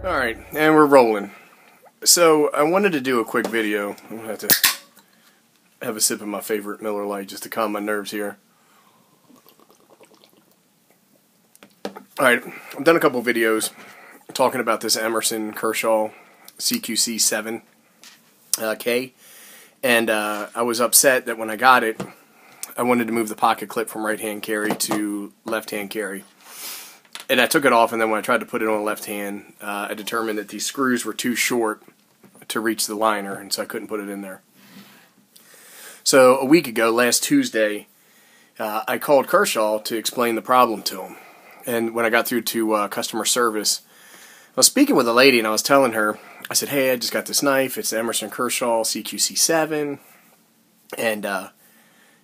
Alright, and we're rolling. So, I wanted to do a quick video. I'm going to have to have a sip of my favorite Miller Lite just to calm my nerves here. Alright, I've done a couple videos talking about this Emerson Kershaw CQC7K. And I was upset that when I got it, I wanted to move the pocket clip from right-hand carry to left-hand carry. And I took it off, and then when I tried to put it on left hand, I determined that these screws were too short to reach the liner, and so I couldn't put it in there. So a week ago, last Tuesday, I called Kershaw to explain the problem to him. And when I got through to customer service, I was speaking with a lady, and I was telling her, I said, hey, I just got this knife. It's the Emerson Kershaw CQC7. And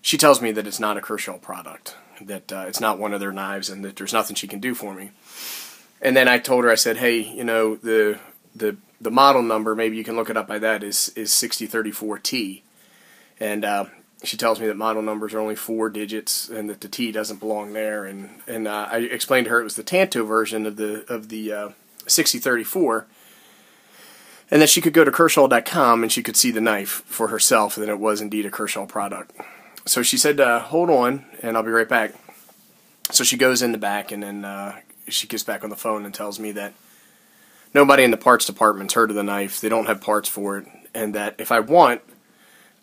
she tells me that it's not a Kershaw product, that it's not one of their knives, and that there's nothing she can do for me. And then I told her, I said, hey, you know, the model number, maybe you can look it up by that, is 6034T. And she tells me that model numbers are only 4 digits, and that the T doesn't belong there. And I explained to her it was the Tanto version of the 6034, and that she could go to Kershaw.com and she could see the knife for herself, and that it was indeed a Kershaw product. So she said, hold on, and I'll be right back. So she goes in the back, and then she gets back on the phone and tells me that nobody in the parts department's heard of the knife. They don't have parts for it, and that if I want,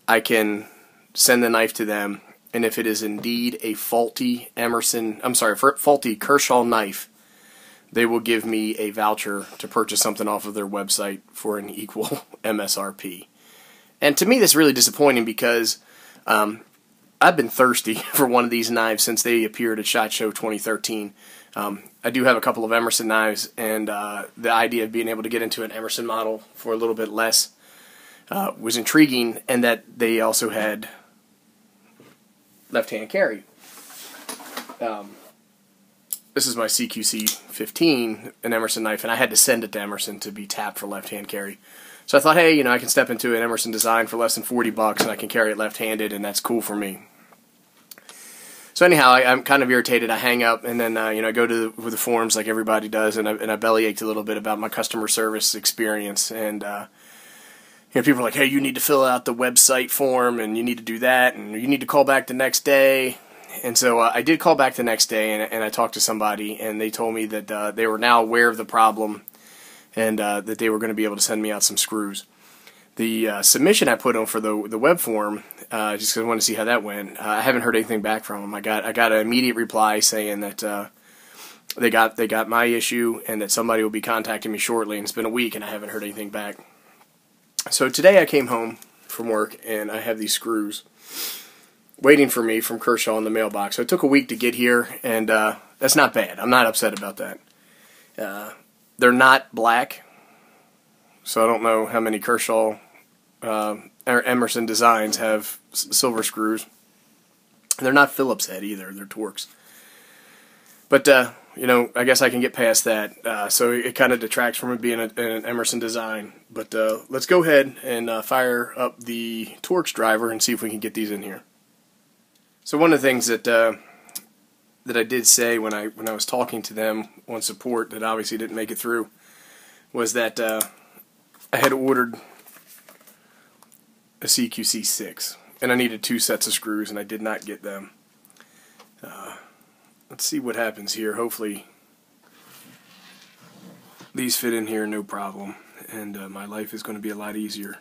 I can send the knife to them, and if it is indeed a faulty faulty Kershaw knife, they will give me a voucher to purchase something off of their website for an equal MSRP. And to me, that's really disappointing because I've been thirsty for one of these knives since they appeared at SHOT Show 2013. I do have a couple of Emerson knives, and the idea of being able to get into an Emerson model for a little bit less was intriguing, and that they also had left-hand carry. This is my CQC15, an Emerson knife, and I had to send it to Emerson to be tapped for left-hand carry. So I thought, hey, you know, I can step into an Emerson design for less than $40, and I can carry it left-handed, and that's cool for me. So anyhow, I'm kind of irritated. I hang up, and then you know, I go to the forums like everybody does, and I bellyached a little bit about my customer service experience. And you know, people are like, hey, you need to fill out the website form, and you need to do that, and you need to call back the next day. And so I did call back the next day, and I talked to somebody, and they told me that they were now aware of the problem, and that they were going to be able to send me out some screws. The submission I put on for the web form, just because I wanted to see how that went, I haven't heard anything back from them. I got an immediate reply saying that they got my issue, and that somebody will be contacting me shortly, and it's been a week, and I haven't heard anything back. So today I came home from work, and I have these screws waiting for me from Kershaw in the mailbox. So it took a week to get here, and that's not bad. I'm not upset about that. They're not black, so I don't know how many Kershaw or Emerson designs have silver screws. They're not Phillips head either. They're Torx. But, you know, I guess I can get past that. So it kind of detracts from it being an Emerson design. But let's go ahead and fire up the Torx driver and see if we can get these in here. So one of the things that I did say when I was talking to them on support that obviously didn't make it through was that I had ordered a CQC6, and I needed 2 sets of screws, and I did not get them. Let's see what happens here. Hopefully these fit in here no problem, and my life is going to be a lot easier.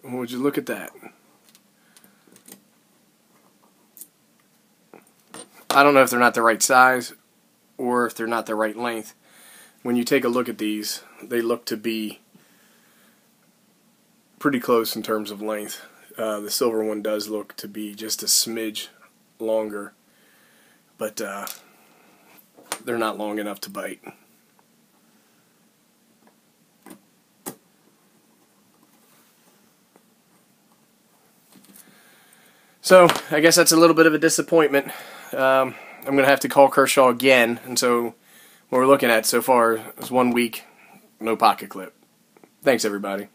Would you look at that? I don't know if they're not the right size or if they're not the right length. When you take a look at these, they look to be pretty close in terms of length. The silver one does look to be just a smidge longer, but they're not long enough to bite. So, I guess that's a little bit of a disappointment. I'm going to have to call Kershaw again, and so what we're looking at so far is 1 week, no pocket clip. Thanks, everybody.